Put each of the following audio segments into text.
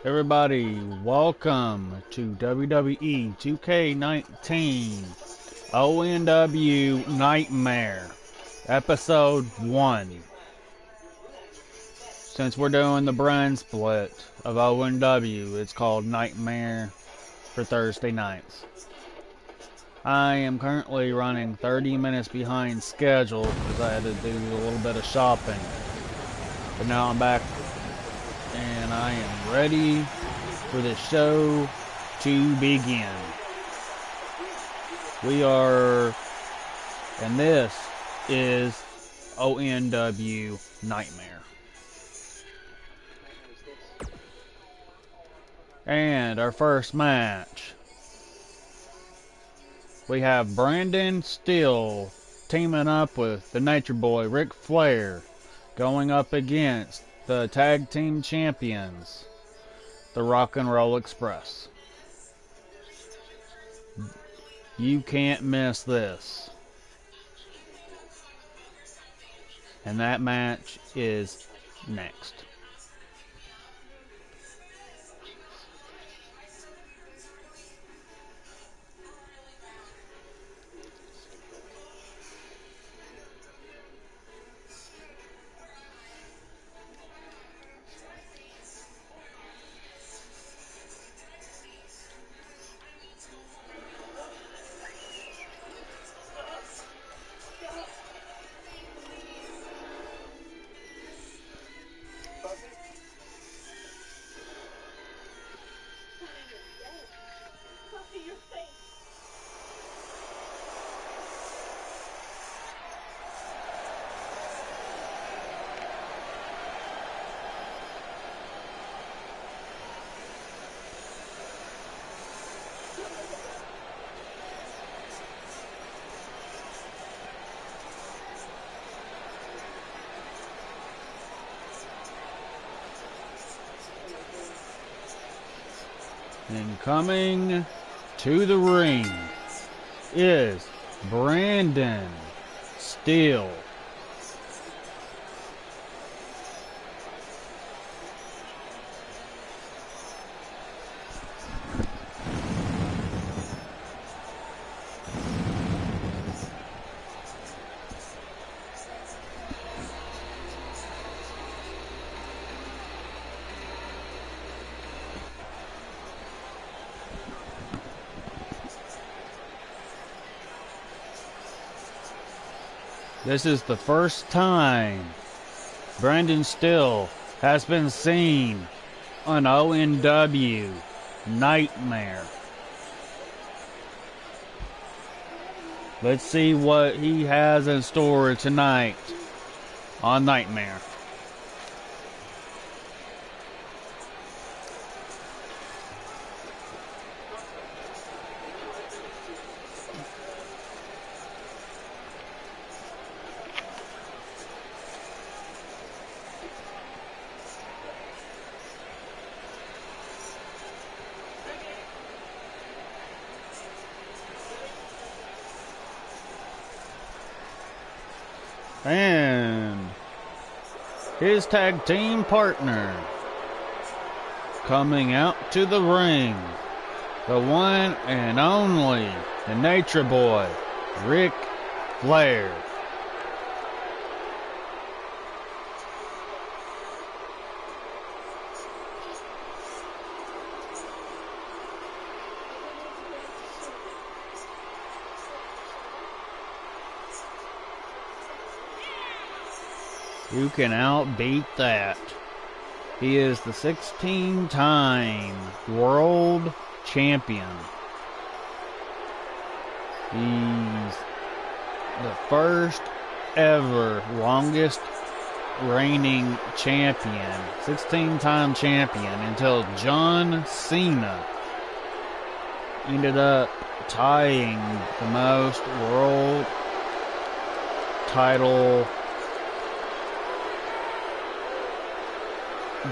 Everybody, welcome to WWE 2K19 ONW Nightmare, Episode 1. Since we're doing the brand split of ONW, it's called Nightmare for Thursday nights. I am currently running 30 minutes behind schedule because I had to do a little bit of shopping. But now I'm back and I am ready for the show to begin. And this is ONW Nightmare. And our first match, we have Brandon Steele teaming up with the Nature Boy Ric Flair, going up against the tag team champions, the Rock and Roll Express. You can't miss this. And that match is next. And coming to the ring is Brandon Steele. This is the first time Brandon Steele has been seen on ONW Nightmare. Let's see what he has in store tonight on Nightmare. And his tag team partner coming out to the ring, the one and only, the Nature Boy, Ric Flair. Who can outbeat that? He is the 16-time world champion. He's the first ever longest reigning champion, 16-time champion, until John Cena ended up tying the most world title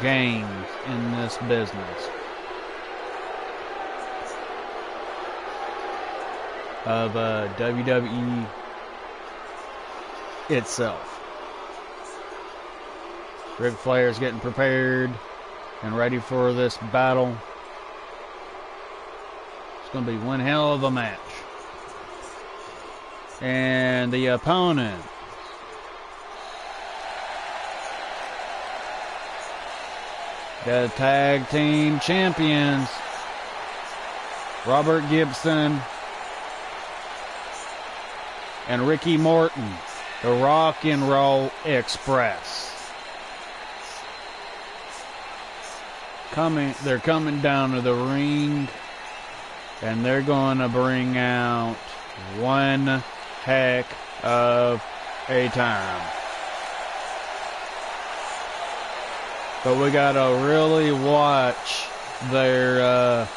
games in this business of WWE itself. Ric Flair's getting prepared and ready for this battle. It's going to be one hell of a match. And the opponent, the tag team champions, Robert Gibson and Ricky Morton, the Rock and Roll Express. They're coming down to the ring, and they're going to bring out one heck of a time. But we got to really watch their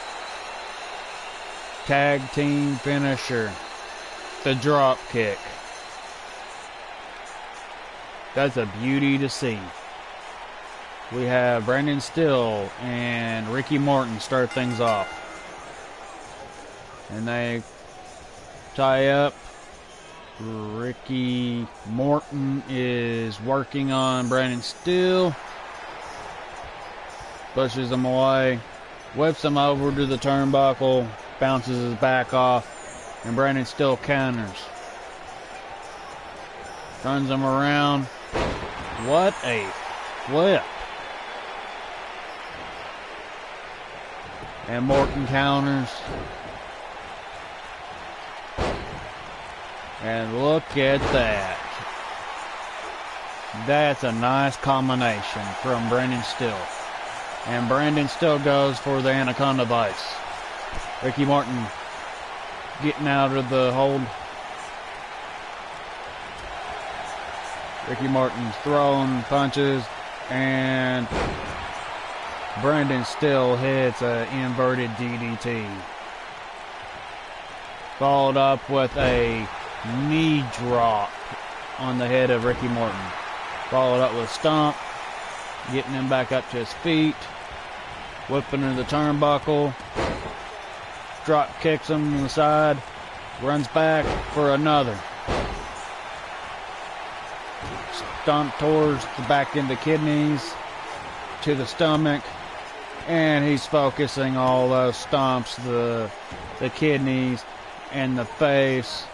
tag team finisher, the drop kick. That's a beauty to see. We have Brandon Still and Ricky Morton start things off. And they tie up. Ricky Morton is working on Brandon Still. Pushes him away. Whips him over to the turnbuckle. Bounces his back off. And Brandon Still counters. Turns him around. What a flip. And Morton counters. And look at that. That's a nice combination from Brandon Still. And Brandon Still goes for the Anaconda Vice. Ricky Morton getting out of the hold. Ricky Morton's throwing punches, and Brandon Still hits an inverted DDT. Followed up with a knee drop on the head of Ricky Morton. Followed up with a stomp, getting him back up to his feet. Whipping into the turnbuckle. Drop kicks him on the side. Runs back for another. Stomp towards the back into kidneys. To the stomach. And he's focusing all those stomps, the kidneys and the face,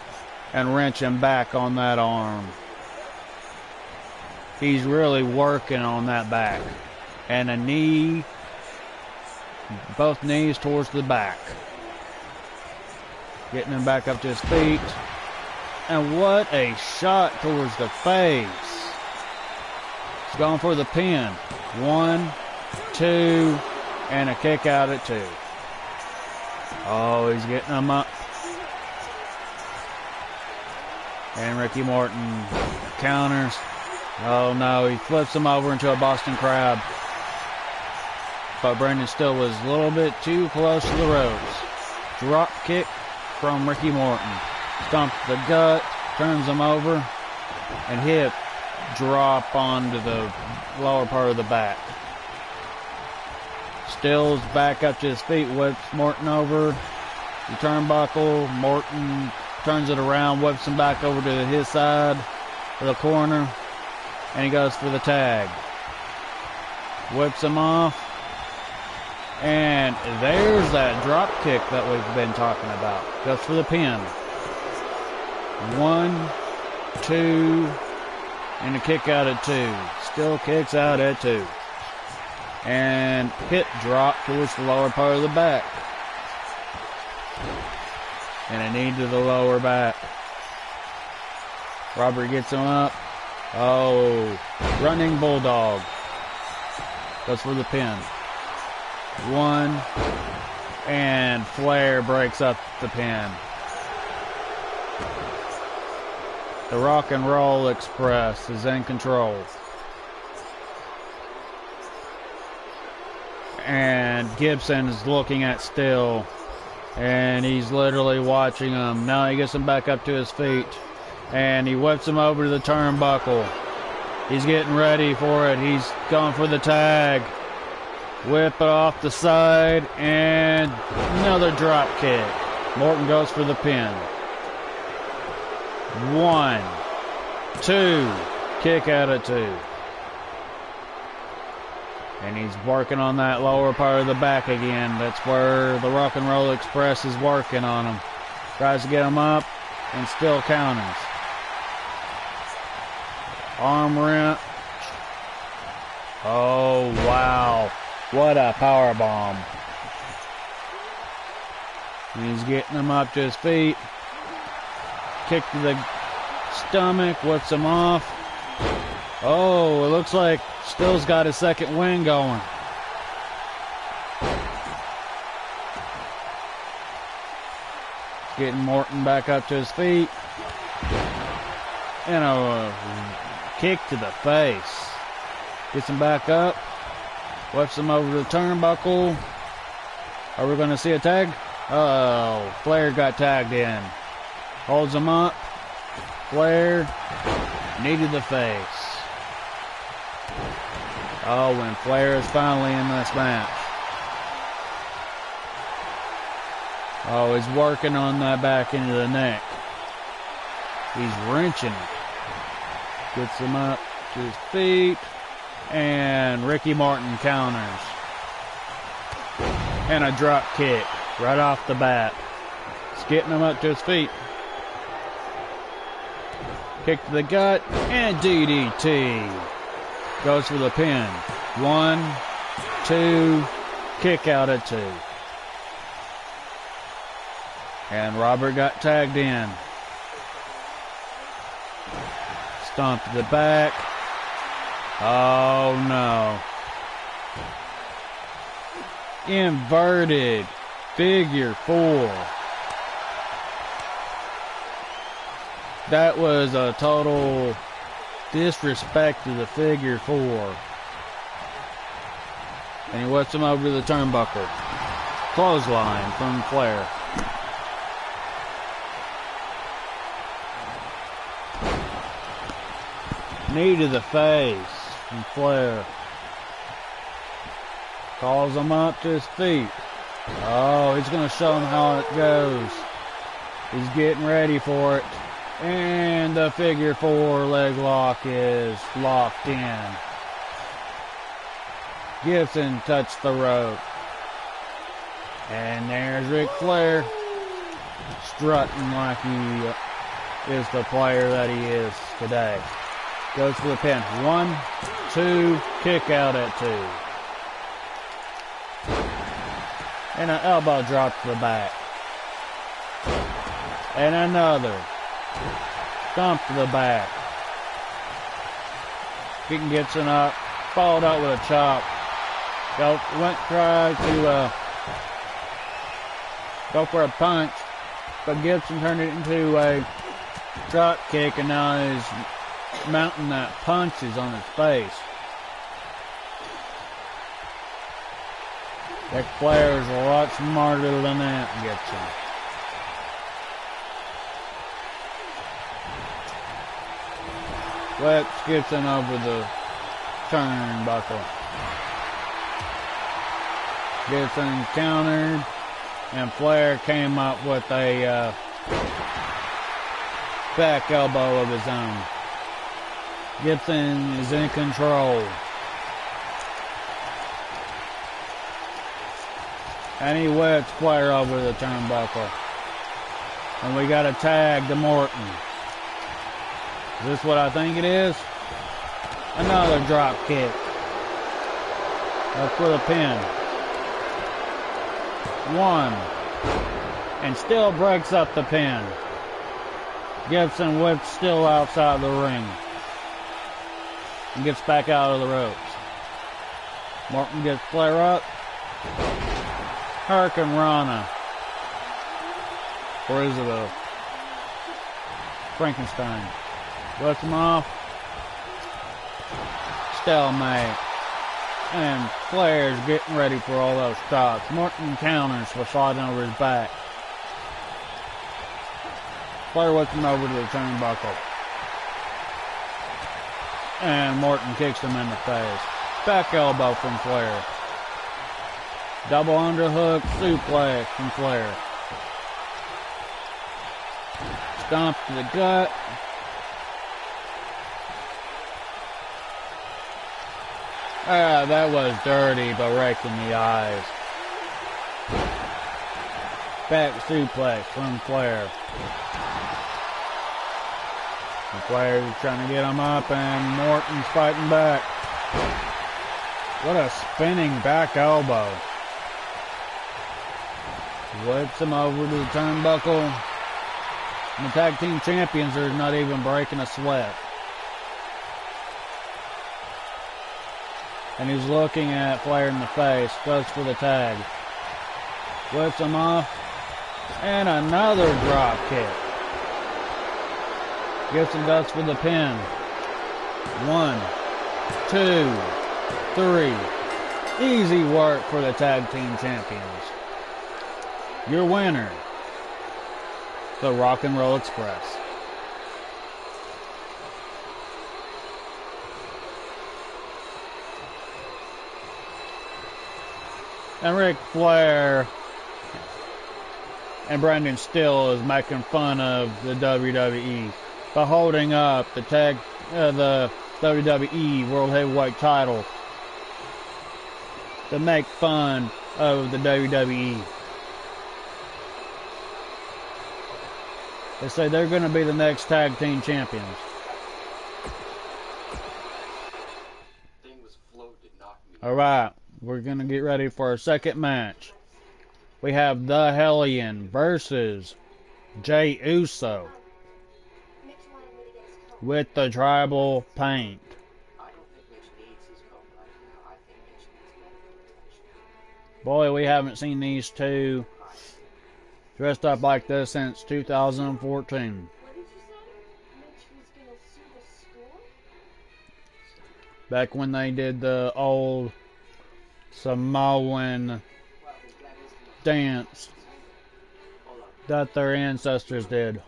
and wrenching back on that arm. He's really working on that back. And a knee, both knees towards the back. Getting him back up to his feet. And what a shot towards the face. He's going for the pin. 1, 2, and a kick out at 2. Oh, he's getting him up. And Ricky Morton counters. Oh no, he flips him over into a Boston Crab. But Brandon Still was a little bit too close to the ropes. Drop kick from Ricky Morton. Stomps the gut, turns him over, and hip drop onto the lower part of the back. Still's back up to his feet, whips Morton over. The turnbuckle, Morton turns it around, whips him back over to his side of the corner, and he goes for the tag. Whips him off, and there's that drop kick that we've been talking about. Goes for the pin. 1, 2, and a kick out at 2. Still kicks out at 2. And hip drop towards the lower part of the back. And a knee to the lower back. Robert gets him up. Oh, running bulldog. Goes for the pin. 1, and Flair breaks up the pin. The Rock and Roll Express is in control. And Gibson is looking at Still, and he's literally watching him. Now he gets him back up to his feet, and he whips him over to the turnbuckle. He's getting ready for it. He's going for the tag. Whip it off the side, and another drop kick. Morton goes for the pin. 1, 2, kick out at 2. And he's working on that lower part of the back again. That's where the Rock and Roll Express is working on him. Tries to get him up and still counters. Arm wrench. Oh, wow. What a power bomb. He's getting him up to his feet. Kick to the stomach. Whips him off. Oh, it looks like Still's got his second win going. Getting Morton back up to his feet. And a kick to the face. Gets him back up. Whips him over the turnbuckle. Are we going to see a tag? Oh, Flair got tagged in. Holds him up. Flair. Knee to the face. Oh, and Flair is finally in this match. Oh, he's working on that back into the neck. He's wrenching it. Gets him up to his feet. And Ricky Morton counters. And a drop kick right off the bat. It's getting him up to his feet. Kick to the gut. And DDT. Goes for the pin. 1, 2, kick out at 2. And Robert got tagged in. Stomp to the back. Oh no. Inverted figure 4. That was a total disrespect to the figure 4. And he whips him over to the turnbuckle. Clothesline from Flair. Knee to the face from Flair. Calls him up to his feet. Oh, he's going to show him how it goes. He's getting ready for it. And the figure 4 leg lock is locked in. Gibson touched the rope. And there's Ric Flair. Strutting like he is the player that he is today. Goes for the pin. 1, 2, kick out at 2. And an elbow drop to the back. And another. Stomp to the back. Keaton Gibson up. Followed up with a chop. Tried to go for a punch. But Gibson turned it into a drop kick. And now he's mounting that punches on his face. Ric Flair is a lot smarter than that, Gibson. Whips Gibson over the turnbuckle. Gibson countered, and Flair came up with a back elbow of his own. Gibson is in control. And he whips Flair over the turnbuckle. And we got a tag to Morton. Is this what I think it is? Another drop kick. Up for the pin. 1. And still breaks up the pin. Gibson whips still outside the ring. And gets back out of the ropes. Morton gets Flair up. Hurricane Rana. Or is it a Frankenstein? Whips him off. Stalemate. And Flair's getting ready for all those stops. Morton counters for sliding over his back. Flair whips him over to the turnbuckle. And Morton kicks him in the face. Back elbow from Flair. Double underhook suplex from Flair. Stomp to the gut. Ah, that was dirty, but right in the eyes. Back suplex from Flair. And Flair's trying to get him up, and Morton's fighting back. What a spinning back elbow. Whips him over to the turnbuckle. And the tag team champions are not even breaking a sweat. And he's looking at Flair in the face. Goes for the tag. Whips him off. And another drop kick. Gibson goes for the pin. 1, 2, 3. Easy work for the tag team champions. Your winner, the Rock and Roll Express. And Ric Flair and Brandon Steele is making fun of the WWE by holding up the WWE World Heavyweight title to make fun of the WWE. They say they're going to be the next tag team champions. Alright, we're going to get ready for our second match. We have the Hellion versus Jey Uso with the tribal paint. Boy, we haven't seen these two dressed up like this since 2014. Back when they did the old Samoan dance that their ancestors did.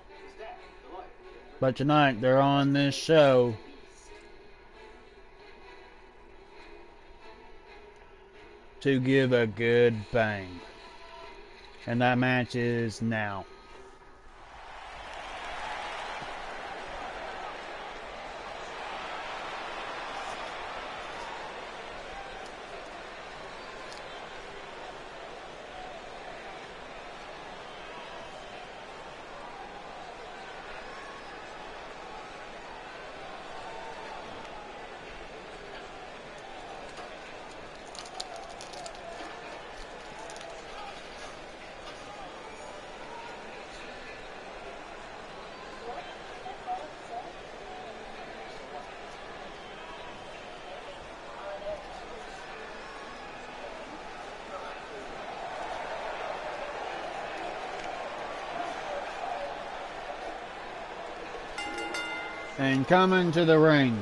But tonight they're on this show to give a good bang. And that match is now. And coming to the ring,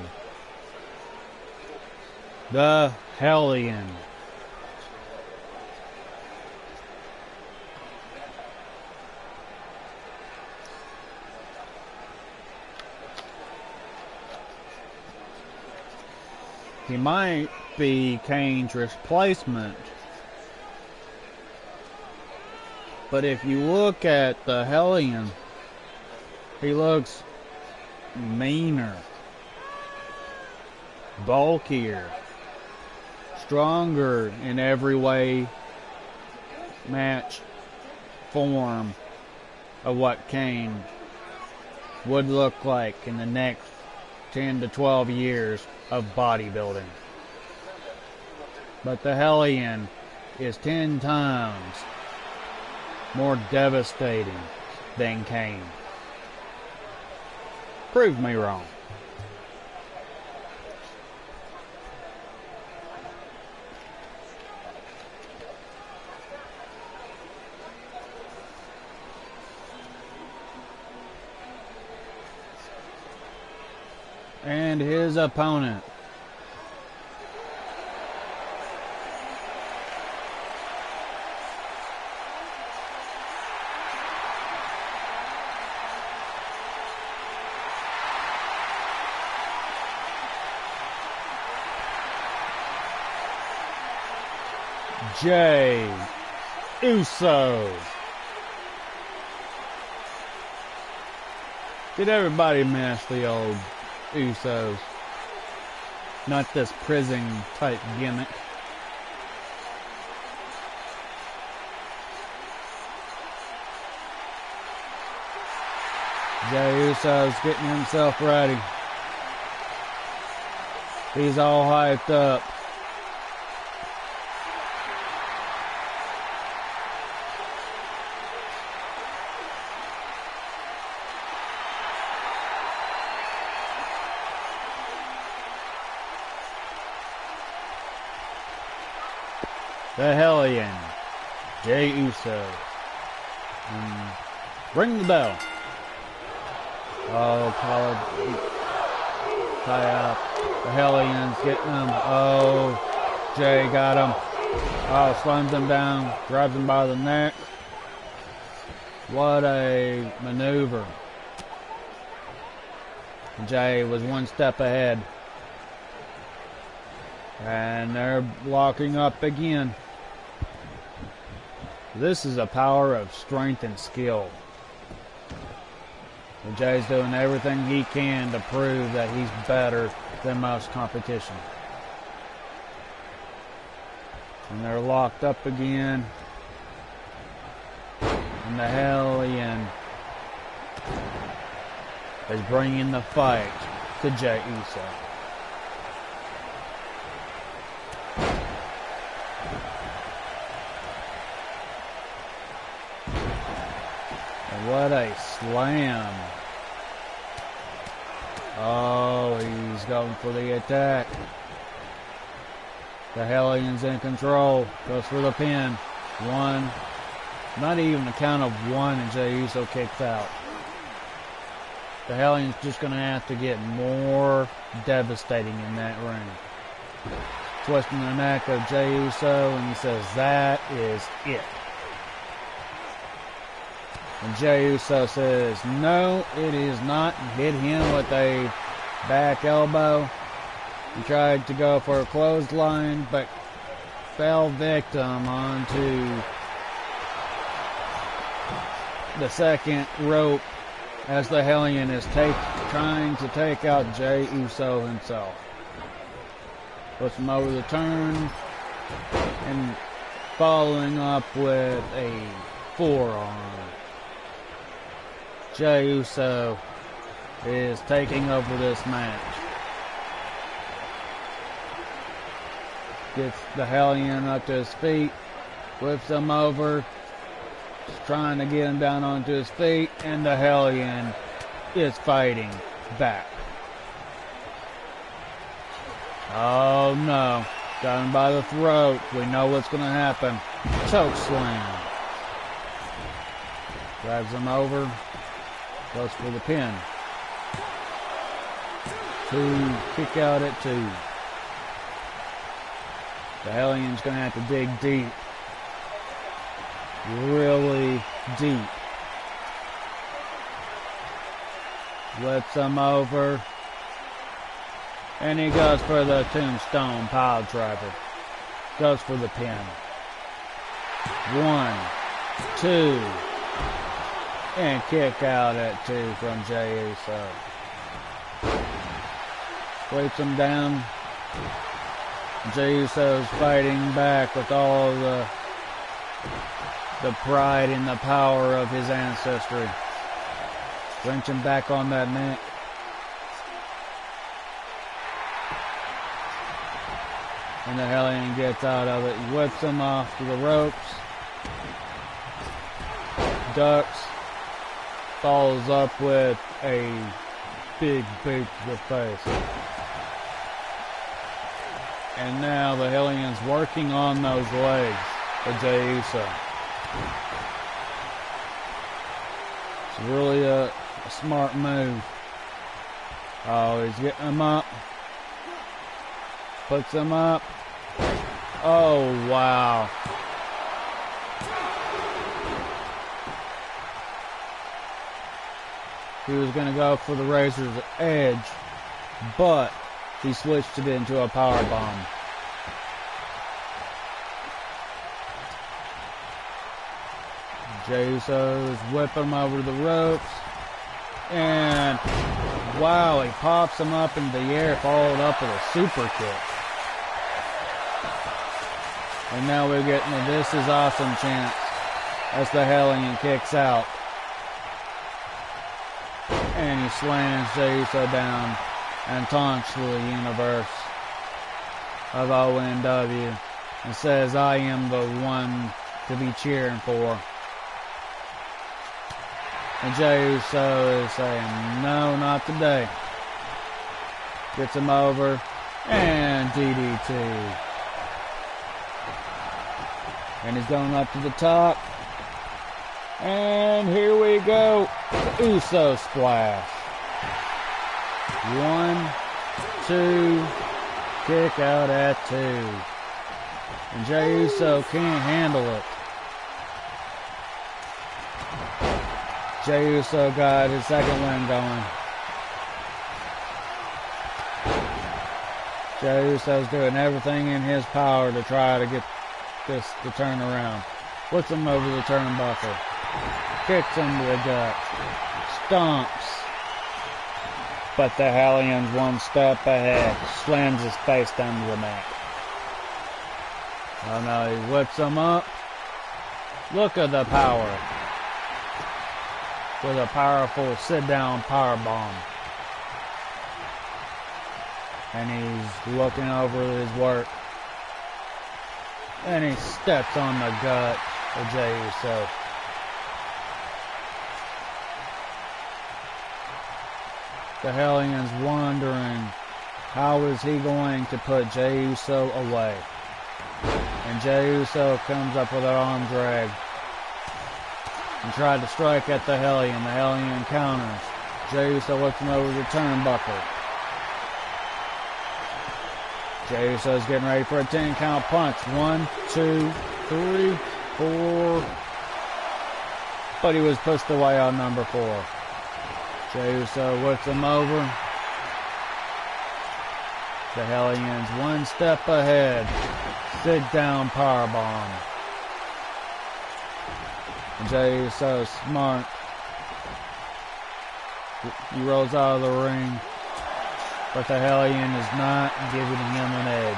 the Hellion. He might be Kane's replacement, but if you look at the Hellion, he looks meaner, bulkier, stronger in every way, match, form of what Kane would look like in the next 10 to 12 years of bodybuilding. But the Hellion is 10 times more devastating than Kane. Prove me wrong. And his opponent, Jey Uso. Did everybody miss the old Usos? Not this prison type gimmick. Jey Uso's getting himself ready. He's all hyped up. The Hellion, Jey Uso. Ring the bell. Oh, collar tie up. The Hellion's getting him. Oh, Jey got him. Oh, slams him down, grabs him by the neck. What a maneuver. Jey was one step ahead. And they're locking up again. This is a power of strength and skill. And Jey's doing everything he can to prove that he's better than most competition. And they're locked up again. And the Hellion is bringing the fight to Jey Uso. What a slam. Oh, he's going for the attack. The Hellion's in control. Goes for the pin. One. Not even a count of one, and Jey Uso kicks out. The Hellion's just going to have to get more devastating in that ring. Twisting the neck of Jey Uso, and he says, "That is it." And Jey Uso says, "No, it is not." And hit him with a back elbow. He tried to go for a clothesline, but fell victim onto the second rope as the Hellion is trying to take out Jey Uso himself. Puts him over the turn and following up with a forearm. Jey Uso is taking over this match. Gets the Hellion up to his feet, whips him over, trying to get him down onto his feet, and the Hellion is fighting back. Oh no, got him by the throat. We know what's going to happen. Choke slam. Grabs him over. Goes for the pin. Kick out at 2. The Hellion's going to have to dig deep. Really deep. Whips him over. And he goes for the tombstone pile driver. Goes for the pin. 1, 2. And kick out at 2 from Jey Uso. Sweeps him down. Jey Uso's fighting back with all the pride and the power of his ancestry. Wrenching back on that neck. And the Hellion gets out of it. He whips him off to the ropes. Ducks. Follows up with a big boot to the face. And now the Hellion's working on those legs of Jey Uso. It's really a smart move. Oh, he's getting him up. Puts him up. Oh, wow. He was going to go for the Razor's Edge, but he switched it into a power bomb. Jey Uso is whipping him over the ropes, and Wow, he pops him up in the air, followed up with a super kick. And now we're getting a "This is awesome" chant as the Hellion kicks out. And he slams Jey Uso down and taunts the universe of ONW and says, "I am the one to be cheering for." And Jey Uso is saying, "No, not today." Gets him over and DDT. And he's going up to the top. And here we go. Uso splash. 1, 2, kick out at 2. And Jey Uso can't handle it. Jey Uso got his second win going. Jey Uso's doing everything in his power to try to get this to turn around. Puts him over the turnbuckle. Kicks him to the gut. Stomps. But the Hellion's one step ahead. Slams his face down to the mat. Oh no, he whips him up. Look at the power. With a powerful sit-down power bomb. And he's looking over his work. And he steps on the gut of Jey Uso. The Hellion's wondering, how is he going to put Jey Uso away? And Jey Uso comes up with an arm drag and tried to strike at the Hellion. The Hellion counters. Jey Uso looks him over the turnbuckle. Jey Uso's getting ready for a 10-count punch. 1, 2, 3, 4. But he was pushed away on number 4. Jey Uso whips him over. The Hellion's one step ahead. Sit down powerbomb. And Jey Uso's smart. He rolls out of the ring. But the Hellion is not giving him an edge.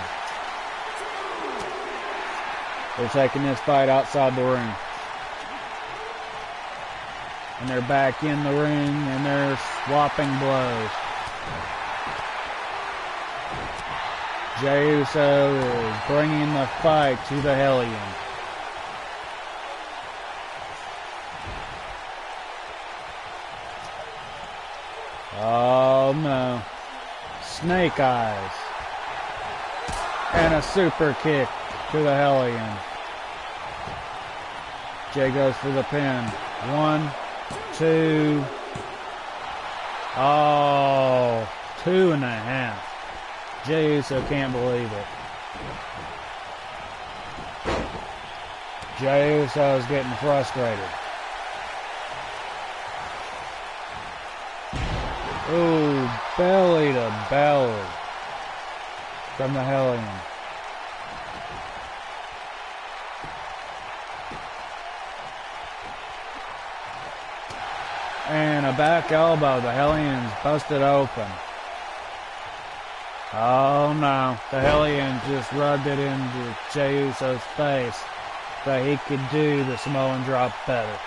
They're taking this fight outside the ring. And they're back in the ring and they're swapping blows. Jey Uso is bringing the fight to the Hellion. Oh no. Snake eyes. And a super kick to the Hellion. Jey goes for the pin. 1, 2. Oh, 2.5. Jey Uso can't believe it. Jey Uso is getting frustrated. Ooh, belly to belly from the Hellion. And a back elbow. The Hellion's busted open. Oh no. The Hellion just rubbed it into Jey Uso's face so he could do the Samoan drop better.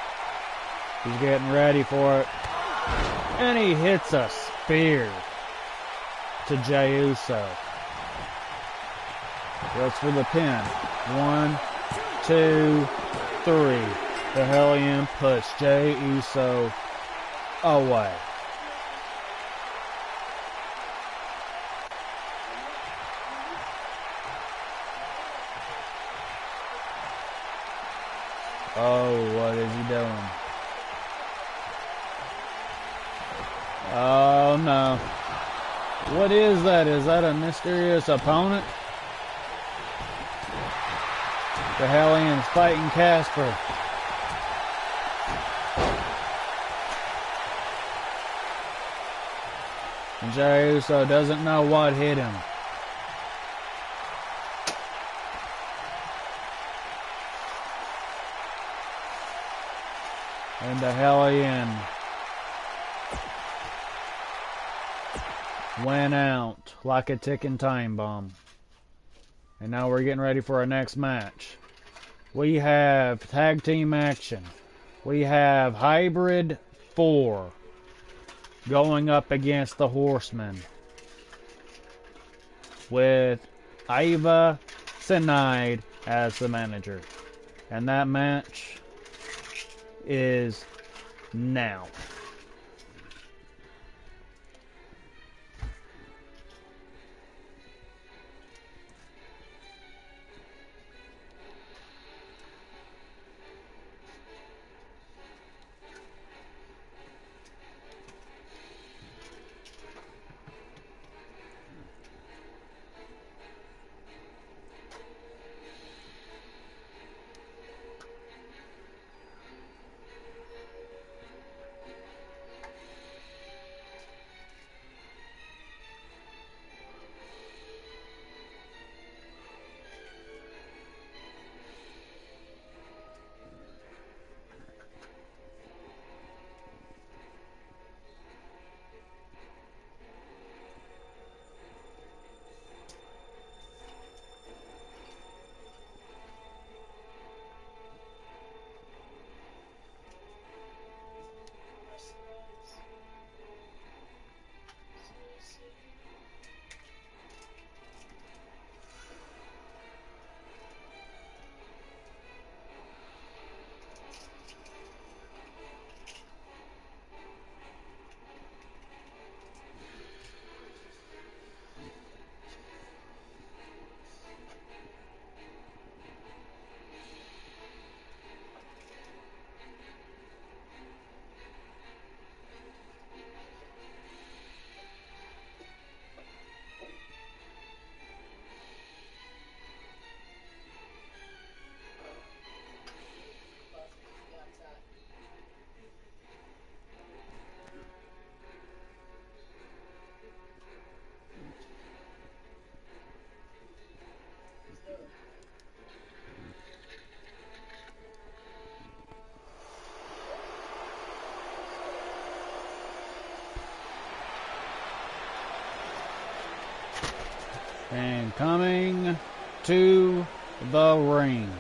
He's getting ready for it. And he hits a spear to Jey Uso. Goes for the pin. 1, 2, 3. The Hellion puts Jey Uso away. Oh, what is he doing? Oh no. What is that? Is that a mysterious opponent? The Hellion's fighting Casper. And Jey Uso doesn't know what hit him. And the Hellion went out like a ticking time bomb. And now we're getting ready for our next match. We have tag team action. We have Hybrid 4 going up against the Horsemen with Iva Sinide as the manager. And that match is now. And coming to the ring,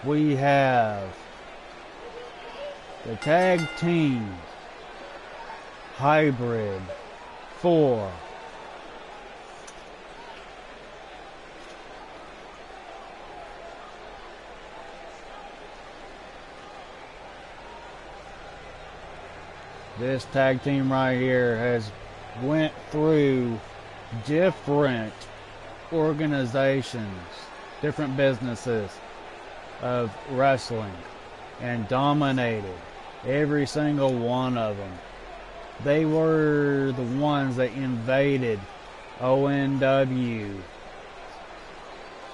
we have the tag team Hybrid 4. This tag team right here has went through different organizations, different businesses of wrestling, and dominated every single one of them. They were the ones that invaded ONW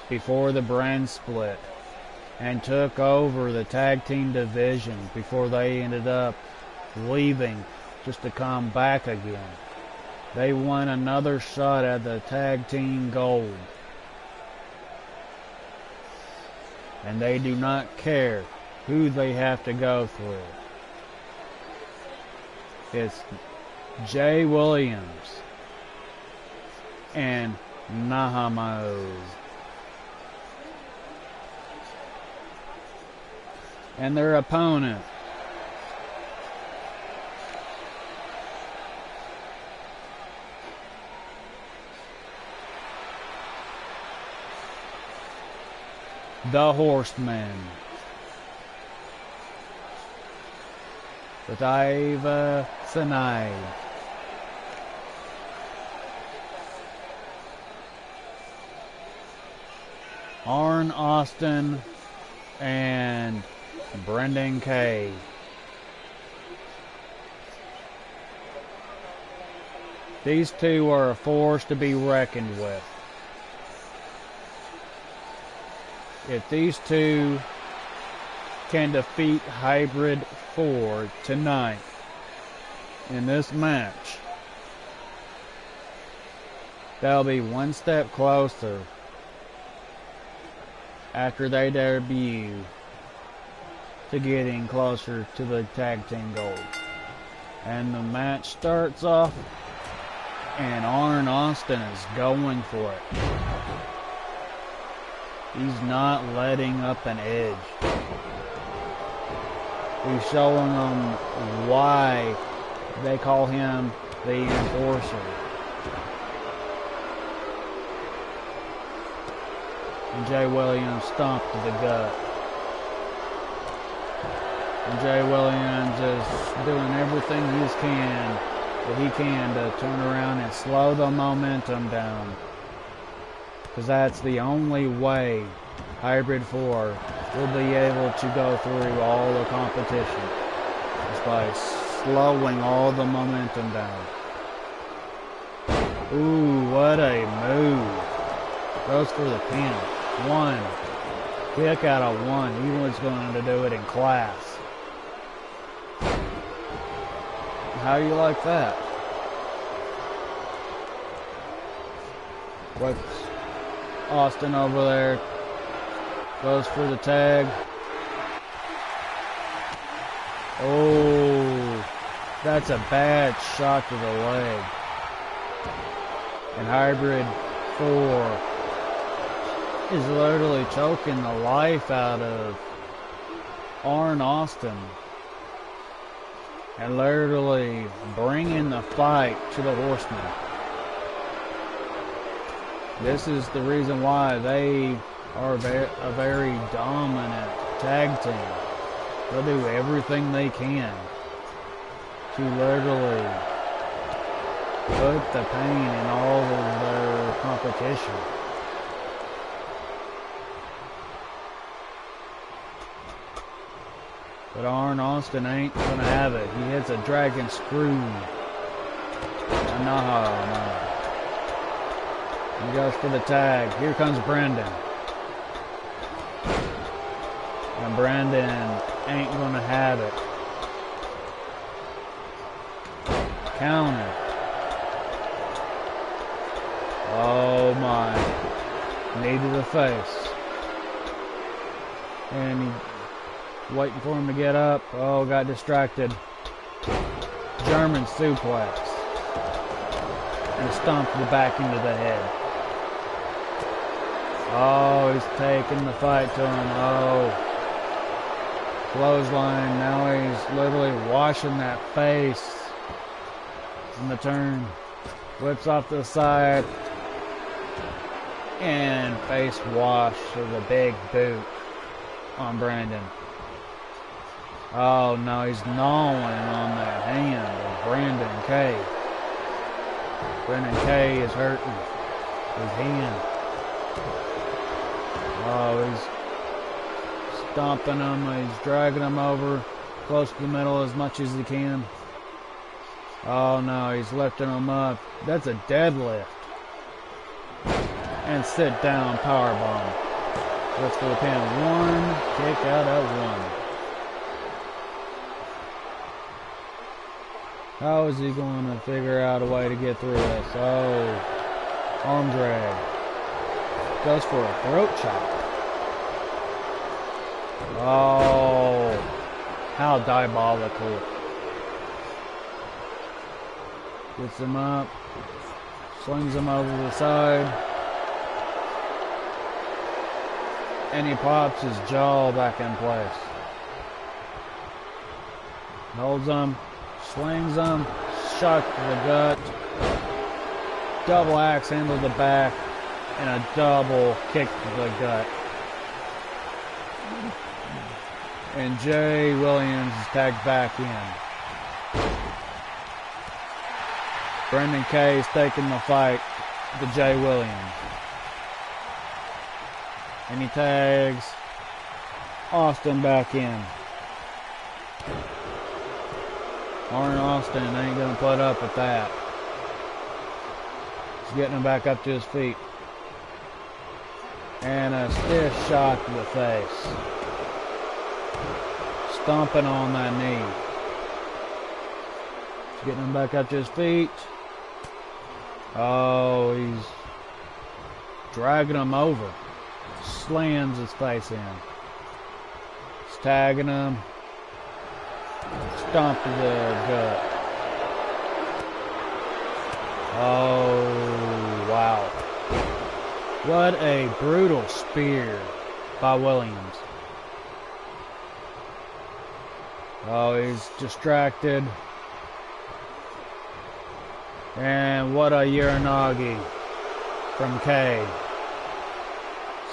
before the brand split and took over the tag team division before they ended up leaving just to come back again. They won another shot at the tag team gold. And they do not care who they have to go through. It's Jay Williams and Nahamo. And their opponent, the Horsemen, with Iva Sinide. Arn Austin and Brendan Kay. These two are a force to be reckoned with. If these two can defeat Hybrid 4 tonight in this match, they'll be one step closer after they debut to getting closer to the tag team gold. And the match starts off, and Arn Austin is going for it. He's not letting up an edge. He's showing them why they call him the Enforcer. And Jay Williams stomped to the gut. And Jay Williams is doing everything he can to turn around and slow the momentum down. Because that's the only way Hybrid 4 will be able to go through all the competition. Is by slowing all the momentum down. Ooh, what a move. Goes for the pin. One. Kick out of one. He was going to do it in class. How you like that? Whips Austin over there. Goes for the tag. Oh, that's a bad shot to the leg. And Hybrid 4 is literally choking the life out of Arn Austin. And literally bringing the fight to the Horsemen. This is the reason why they are a very dominant tag team. They'll do everything they can to literally put the pain in all of their competition. But Arn Austin ain't gonna have it. He hits a dragon screw. No. He goes for the tag. Here comes Brandon. And Brandon ain't gonna have it. Counter. Oh my. Knee to the face. And he waiting for him to get up. Oh, got distracted. German suplex. And stomped the back into the head. Oh, he's taking the fight to him. Oh. Clothesline. Now he's literally washing that face in the turn. Whips off to the side. And face wash with a big boot on Brandon. Oh no, he's gnawing on that hand of Brandon K. Brandon K is hurting his hand. Oh, he's stomping him, he's dragging him over close to the middle as much as he can. Oh no, he's lifting him up. That's a deadlift. And sit down powerbomb. Goes for the pin. One, kick out of one. How is he going to figure out a way to get through this? Oh, arm drag. Goes for a throat chop. Oh, how diabolical. Gets him up. Slings him over the side. And he pops his jaw back in place. Holds him. Swings him. Shot to the gut. Double axe handle to the back. And a double kick to the gut. And Jay Williams is tagged back in. Brendan K is taking the fight to Jay Williams. And he tags Austin back in. Arn Austin ain't going to put up with that. He's getting him back up to his feet. And a stiff shot to the face. Stomping on that knee. He's getting him back up to his feet. Oh, he's dragging him over. Slams his face in. He's tagging him. Stomp to the gut. Oh, wow. What a brutal spear by Williams. Oh, he's distracted. And what a Uranagi from K.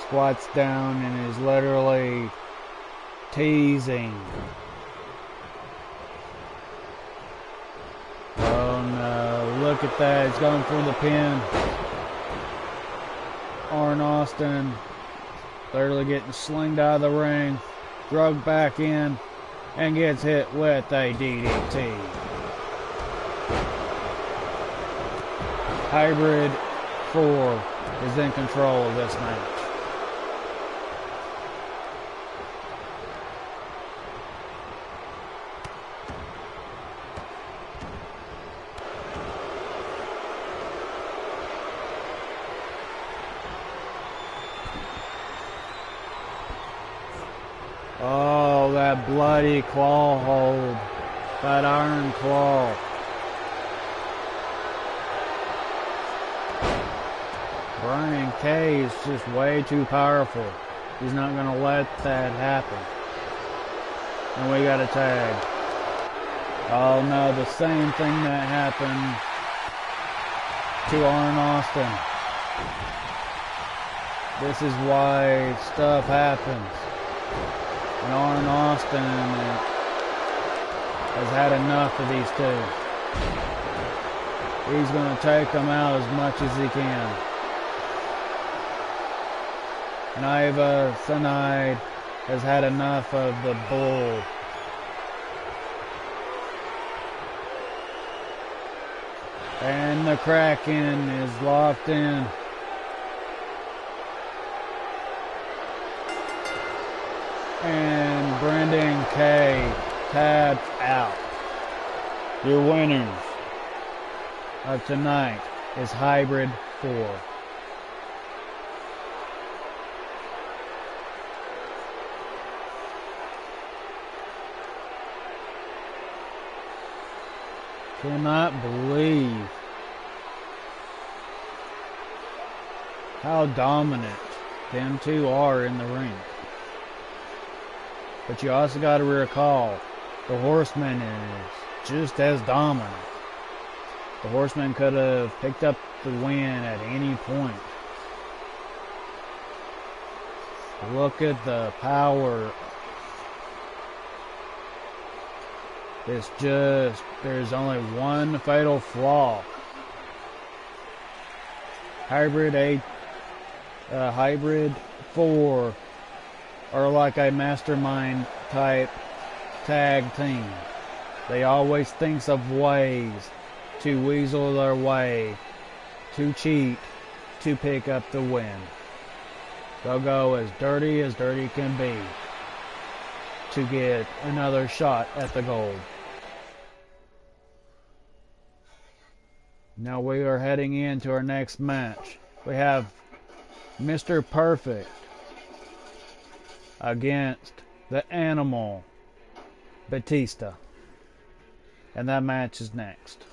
Squats down and is literally teasing. Oh no, look at that. He's going for the pin. Arn Austin literally getting slinged out of the ring, drugged back in, and gets hit with a DDT. Hybrid 4 is in control of this match. Oh, that bloody claw hold. That iron claw. Brian K is just way too powerful. He's not going to let that happen. And we got a tag. Oh no, the same thing that happened to Arn Austin. This is why stuff happens. And Arn Austin has had enough of these two. He's going to take them out as much as he can. Naiva Sanai has had enough of the bull. And the Kraken is locked in. And Brendan K taps out. Your winners of tonight is Hybrid 4. Cannot believe how dominant them two are in the ring. But you also got to recall, the Horseman is just as dominant. The Horseman could have picked up the win at any point. Look at the power. It's just, there's only one fatal flaw. Hybrid 4 are like a mastermind type tag team. They always think of ways to weasel their way, to cheat, to pick up the win. They'll go as dirty can be to get another shot at the gold. Now we are heading into our next match. We have Mr. Perfect against the Animal Batista. And that match is next.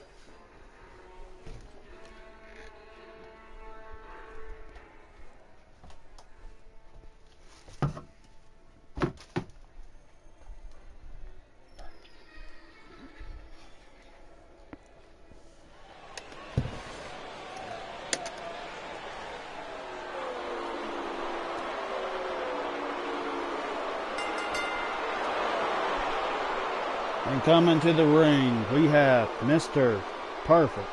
And coming to the ring, we have Mr. Perfect.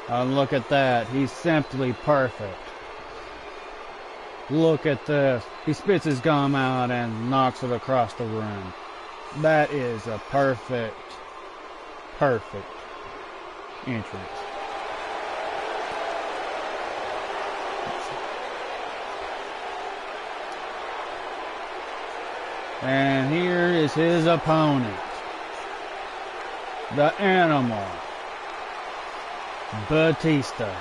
Look at that. He's simply perfect. Look at this. He spits his gum out and knocks it across the room. That is a perfect entrance. And here is his opponent, the Animal, Batista.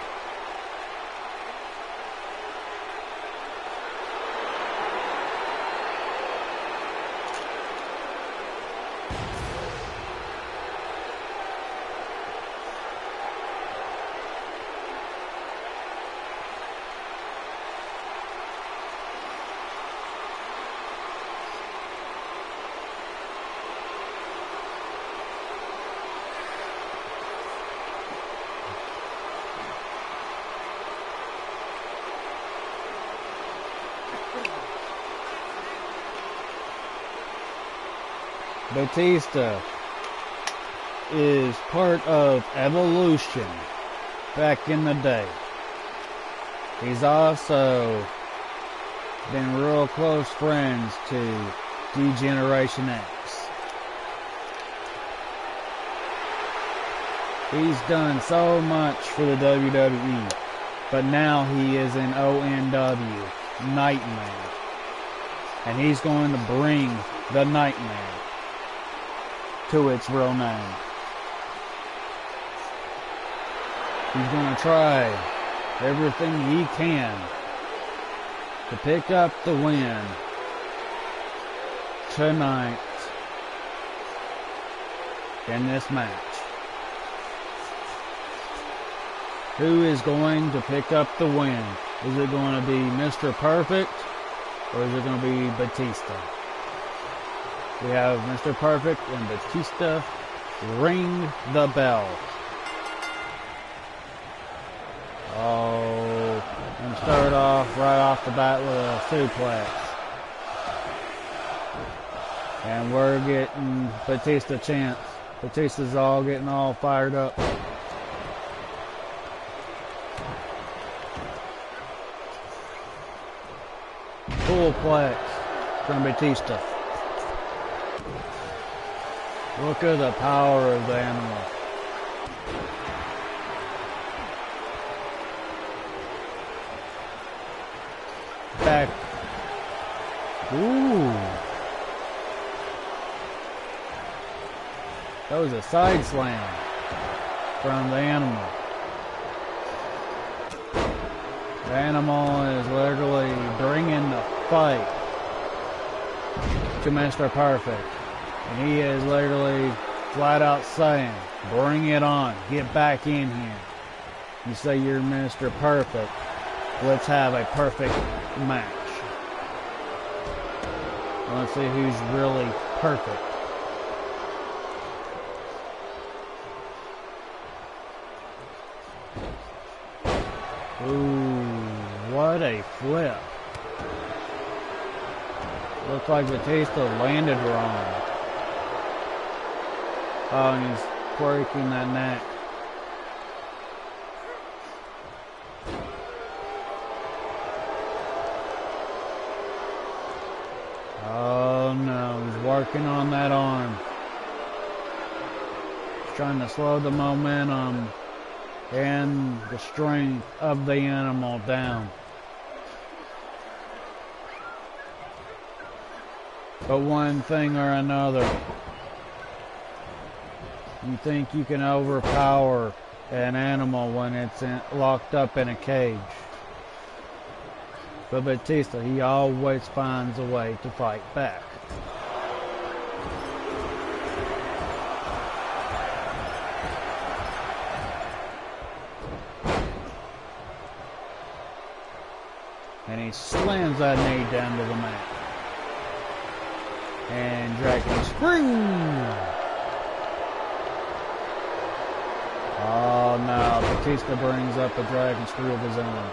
Batista is part of Evolution back in the day. He's also been real close friends to D-Generation X. He's done so much for the WWE, but now he is in ONW, Nightmare. And he's going to bring the Nightmare to its real name. He's going to try everything he can to pick up the win tonight in this match. Who is going to pick up the win? Is it going to be Mr. Perfect or is it going to be Batista? We have Mr. Perfect and Batista ring the bell. Oh, and start off right off the bat with a suplex. And we're getting Batista chants. Batista's all getting all fired up. Fullplex from Batista. Look at the power of the Animal. Back. Ooh. That was a side slam from the Animal. The Animal is literally bringing the fight to Mr. Perfect. And he is literally flat out saying, bring it on, get back in here. You say you're Mr. Perfect, let's have a perfect match. Let's see who's really perfect. Ooh, what a flip. Looks like Batista landed wrong. Oh, and he's breaking that neck. Oh no, he's working on that arm. He's trying to slow the momentum and the strength of the Animal down. But one thing or another, you think you can overpower an animal when it's locked up in a cage. But Batista, he always finds a way to fight back. And he slams that knee down to the mat. And Dragon Scream! Oh no, Batista brings up a Dragon Screw of his own.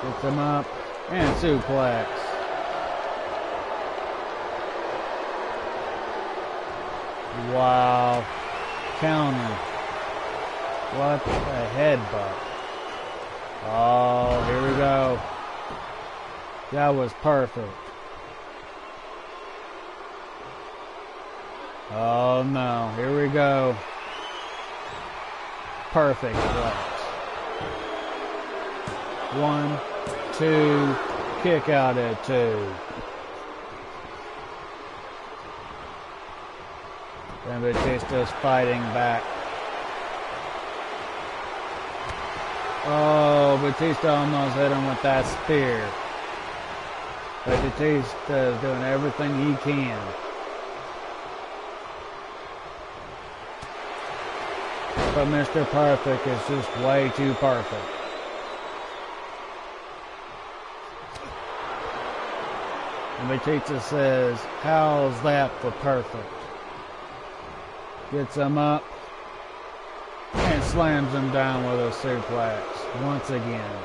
Gets him up and suplex. Wow. Counter. What a headbutt. Oh, here we go. That was perfect. Oh no, here we go. Perfect flex. 1, 2, kick out at 2. And Batista's fighting back. Oh, Batista almost hit him with that spear. But Batista is doing everything he can. But Mr. Perfect is just way too perfect. And Batista says, how's that for perfect? Gets him up and slams him down with a suplex once again.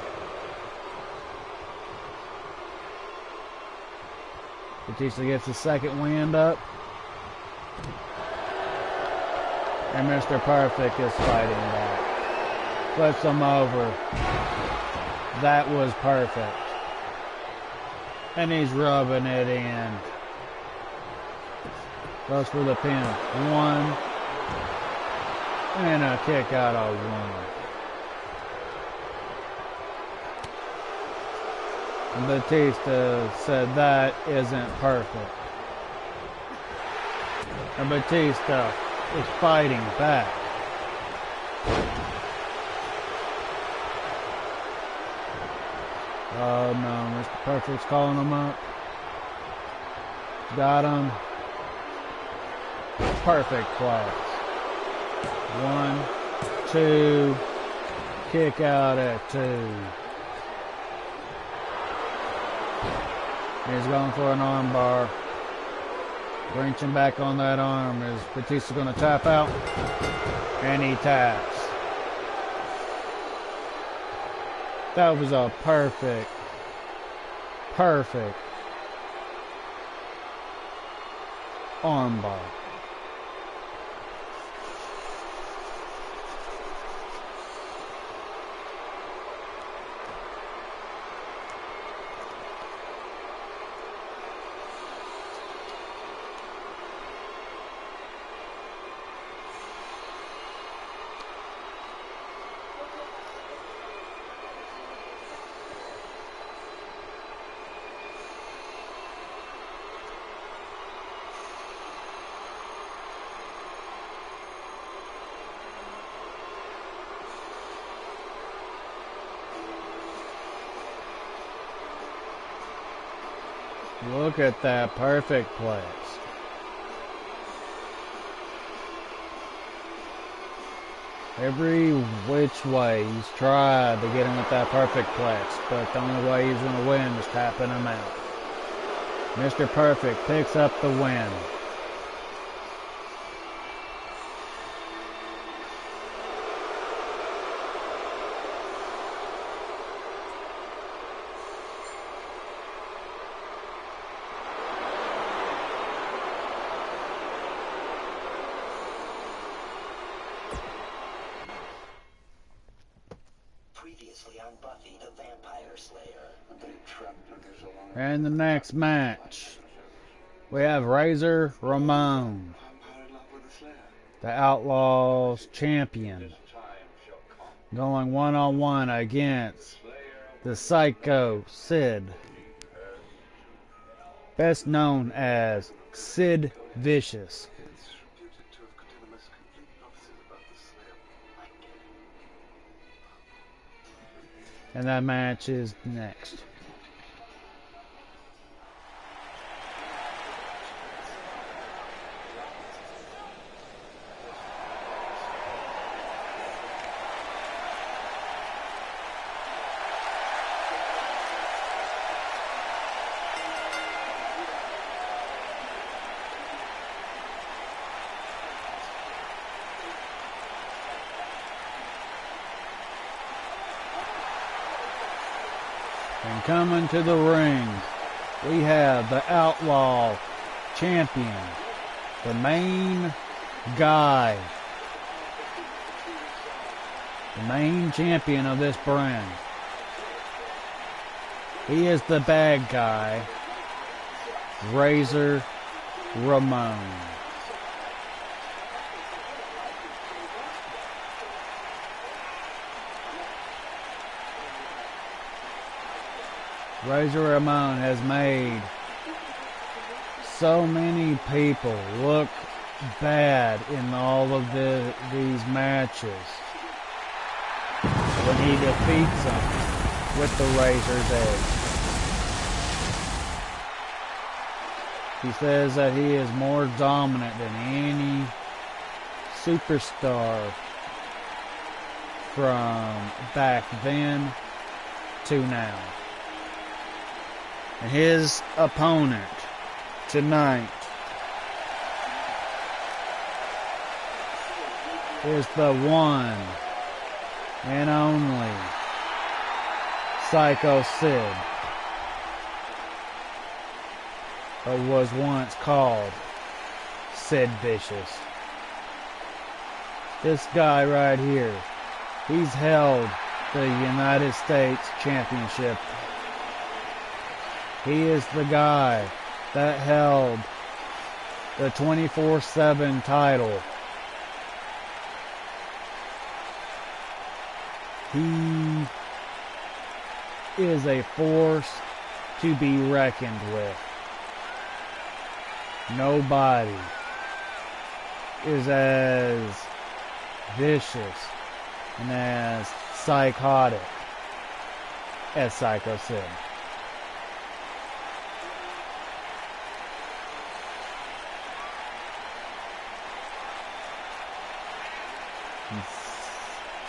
Batista gets the second wind up. And Mr. Perfect is fighting back. Flips him over. That was perfect. And he's rubbing it in. Goes for the pin. 1. And a kick out of 1. And Batista said that isn't perfect. And Batista is fighting back. Oh no, Mr. Perfect's calling him up. Got him. Perfect flex. 1, 2, kick out at 2. He's going for an arm bar. Wrenching back on that arm. Is Batista going to tap out? And he taps. That was a perfect arm bar. Look at that perfect place. Every which way he's tried to get him with that perfect plex, but the only way he's going to win is tapping him out. Mr. Perfect picks up the win. And the next match, we have Razor Ramon, the Outlaws champion, going one-on-one against the Psycho Sid, best known as Sid Vicious. And that match is next. And coming to the ring, we have the Outlaw champion, the main guy, the main champion of this brand. He is the bad guy, Razor Ramon. Razor Ramon has made so many people look bad in all of these matches when he defeats them with the Razor's Edge. He says that he is more dominant than any superstar from back then to now. And his opponent tonight is the one and only Psycho Sid, or was once called Sid Vicious. This guy right here, he's held the United States Championship. He is the guy that held the 24/7 title. He is a force to be reckoned with. Nobody is as vicious and as psychotic as Psycho Sid.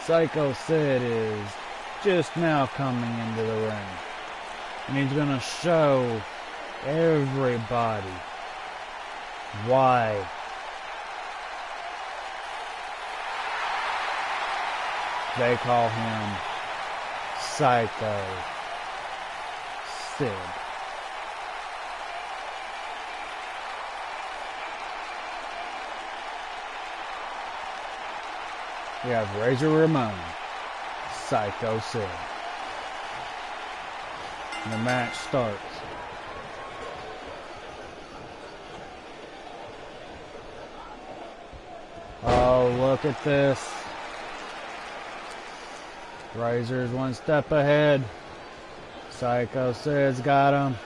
Psycho Sid is just now coming into the ring, and he's going to show everybody why they call him Psycho Sid. We have Razor Ramon, Psycho Sid. And the match starts. Oh, look at this. Razor's one step ahead. Psycho Sid's got him.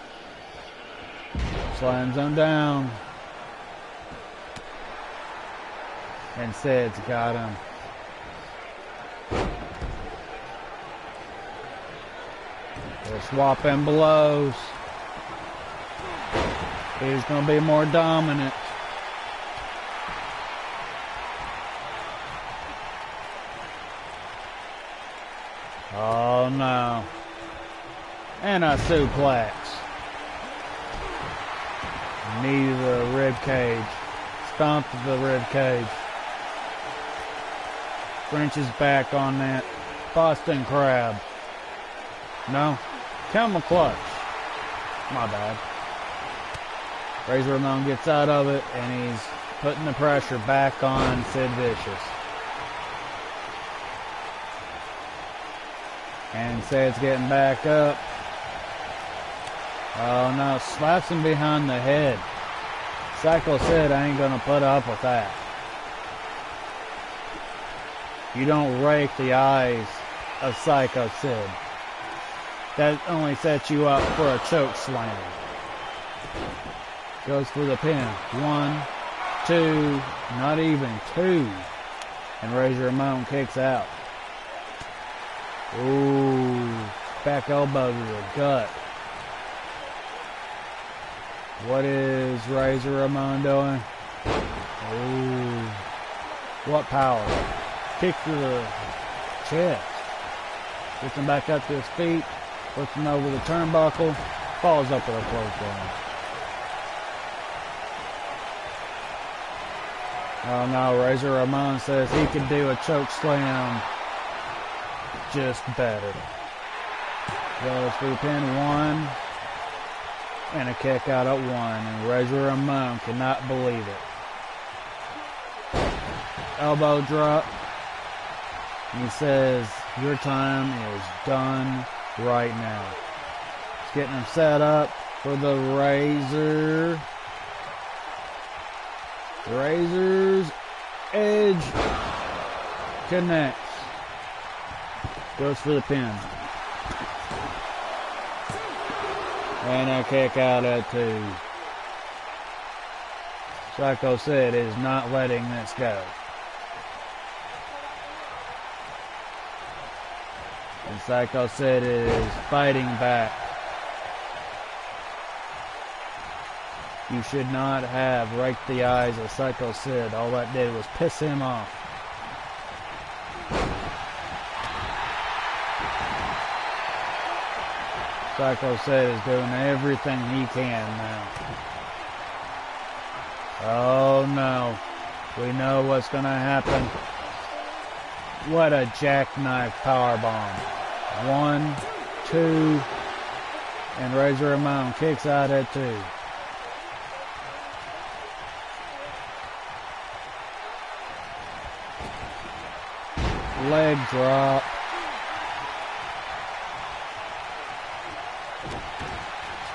Slams him down. And Sid's got him. They're swapping blows. He's going to be more dominant. Oh no. And a suplex. Knee to the rib cage. Stomp to the rib cage. French's back on that. Boston Crab. No. Camel clutch. My bad. Razor Ramon gets out of it, and he's putting the pressure back on Sid Vicious. And Sid's getting back up. Oh no, slaps him behind the head. Psycho Sid ain't gonna put up with that. You don't rake the eyes of Psycho Sid. That only sets you up for a choke slam. Goes for the pin. 1, 2, not even 2. And Razor Ramon kicks out. Ooh, back elbow to the gut. What is Razor Ramon doing? Ooh, what power. Kick to the chest. Gets him back up to his feet. Puts him over the turnbuckle. Falls up with a clothesline. Oh no, Razor Ramon says he can do a choke slam just better. Goes for the pin. 1. And a kick out at 1. And Razor Ramon cannot believe it. elbow drop. He says, your time is done right now. He's getting him set up for the Razor. Razor's edge connects. Goes for the pin. And a kick out at 2. Psycho Sid is not letting this go. And Psycho Sid is fighting back. You should not have raked the eyes of Psycho Sid. All that did was piss him off. Psycho Sid is doing everything he can now. Oh no. We know what's going to happen. What a jackknife powerbomb. 1, 2, and Razor Ramon kicks out at 2. Leg drop.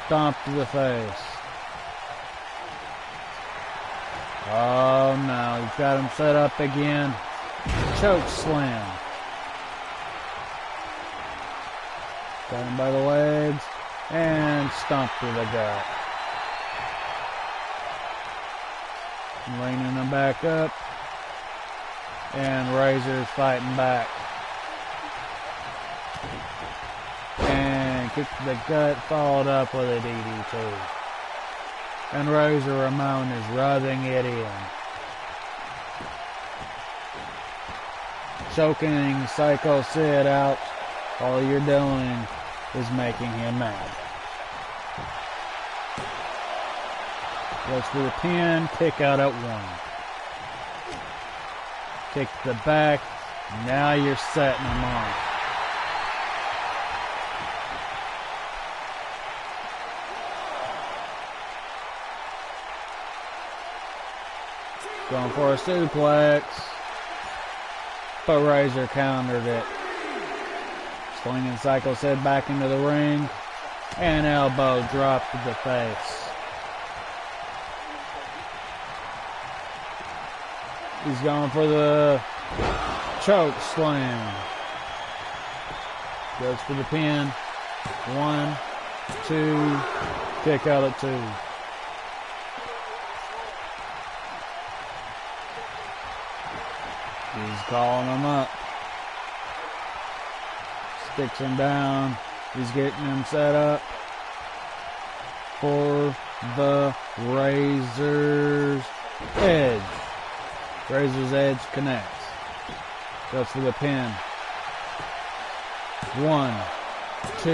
Stomp to the face. Oh no, he's got him set up again. Choke slam. Got him by the legs and stomp to the gut. Leaning him back up. And Razor's fighting back. And kick to the gut, followed up with a DDT. And Razor Ramon is rubbing it in. Choking Psycho Sid out. All you're doing is making him mad. Goes for the pin, kick out at 1. Kick to the back. Now you're setting him off. Going for a suplex. But Razor countered it. Slinging Psycho Sid back into the ring. And elbow drop to the face. He's going for the choke slam. Goes for the pin. 1, 2, kick out at 2. He's calling him up. Sticks him down. He's getting him set up for the Razor's Edge. Razor's Edge connects. Goes for the pin. 1, 2,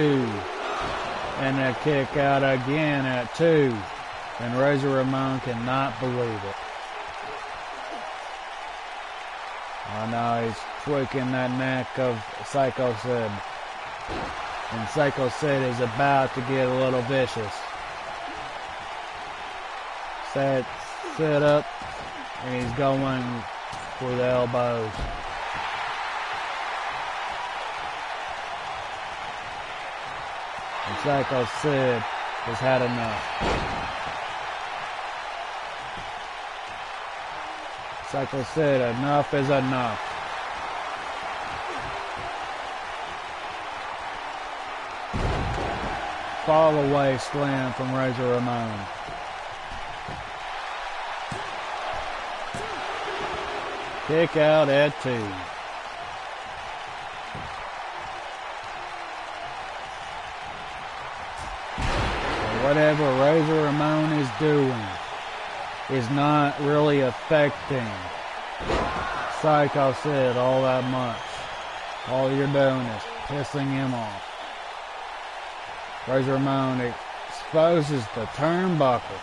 and a kick out again at 2. And Razor Ramon cannot believe it. Oh no, he's tweaking that neck of Psycho Sid. And Psycho Sid is about to get a little vicious. Set up. And he's going for the elbows. And Psycho Sid has had enough. Psycho Sid, enough is enough. Fall away slam from Razor Ramon. Kick out at 2. Whatever Razor Ramon is doing is not really affecting Psycho Sid all that much. All you're doing is pissing him off. Razor Ramon exposes the turnbuckle.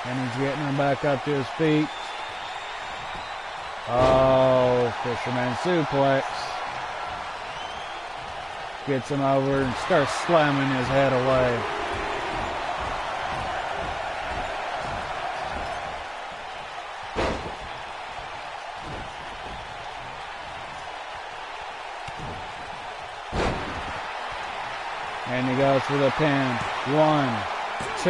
And he's getting him back up to his feet. Oh, fisherman suplex. Gets him over and starts slamming his head away. And he goes for the pin. 1, 2.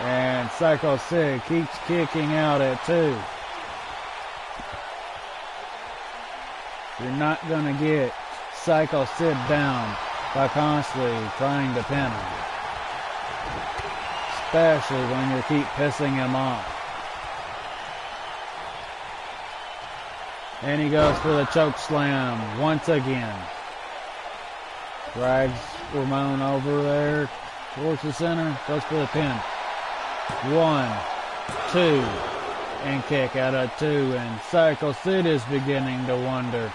And Psycho Sid keeps kicking out at 2. You're not going to get Psycho Sid down by constantly trying to pin him. Especially when you keep pissing him off. And he goes for the choke slam once again. Drags Ramon over there towards the center. Goes for the pin. 1, 2. And kick out of 2. And Psycho Sid is beginning to wonder.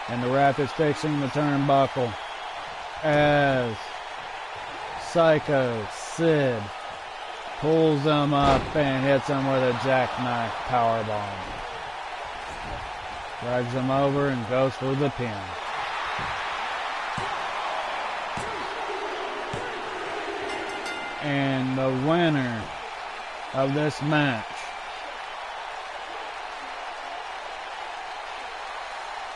And the ref is fixing the turnbuckle as Psycho Sid pulls him up and hits him with a jackknife powerbomb. Drags him over and goes for the pin. And the winner of this match,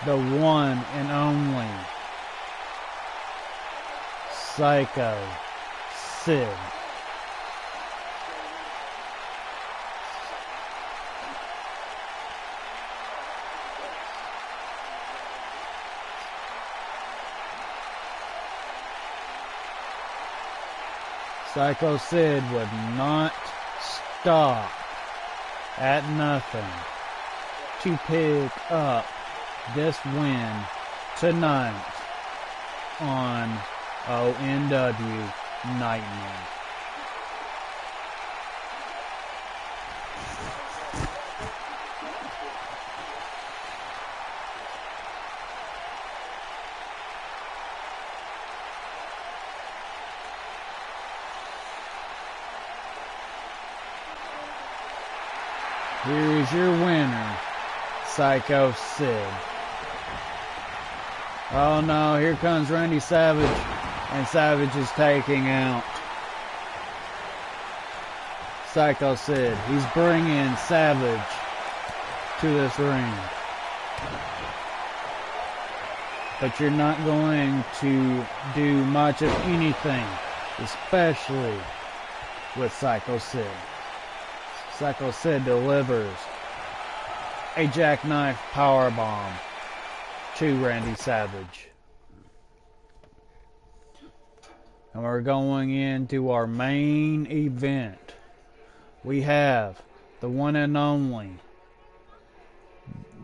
the one and only Psycho Sid. Psycho Sid would not stop at nothing to pick up this win tonight on ONW Nightmare. Here is your winner, Psycho Sid. Oh no, here comes Randy Savage, and Savage is taking out Psycho Sid. He's bringing Savage to this ring. But you're not going to do much of anything, especially with Psycho Sid. Psycho Sid delivers a jackknife powerbomb to Randy Savage. And we're going into our main event. We have the one and only,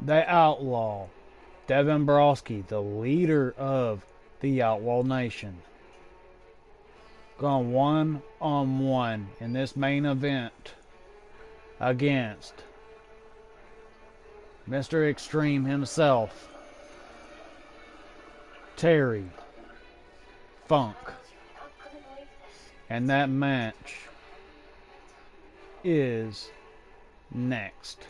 the Outlaw, Devin Brosky, the leader of the Outlaw Nation, going one-on-one in this main event against Mr. Extreme himself, Terry Funk. And that match is next.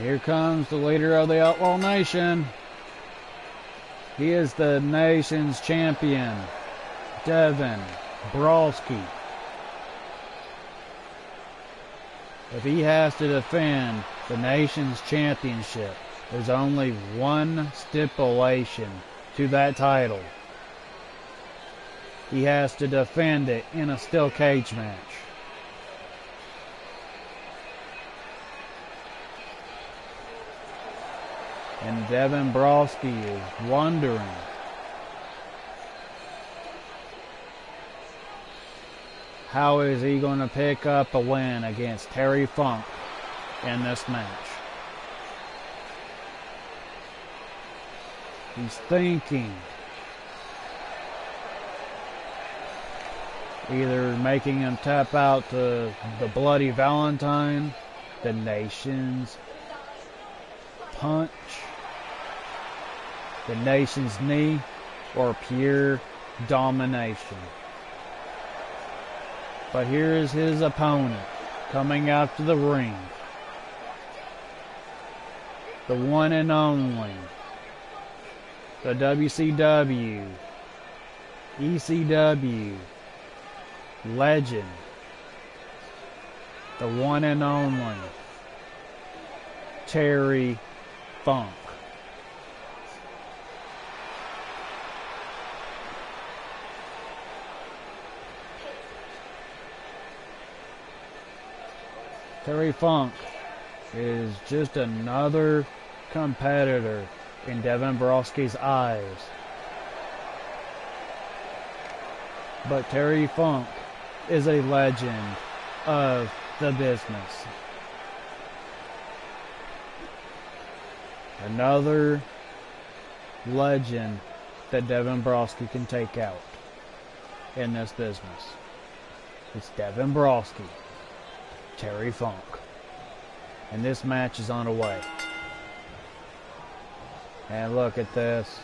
Here comes the leader of the Outlaw Nation. He is the nation's champion, Devin Brosky. If he has to defend the nation's championship, there's only one stipulation to that title. He has to defend it in a steel cage match. And Devin Brosky is wondering how is he going to pick up a win against Terry Funk in this match. He's thinking either making him tap out to the Bloody Valentine, the Nation's Punch, the Nation's Knee, or pure domination. But here is his opponent coming out to the ring. The one and only, the WCW, ECW legend, the one and only Terry Funk. Terry Funk is just another competitor in Devin Brosky's eyes. But Terry Funk is a legend of the business. Another legend that Devin Brosky can take out in this business. It's Devin Brosky, Terry Funk. And this match is on the way. And look at this.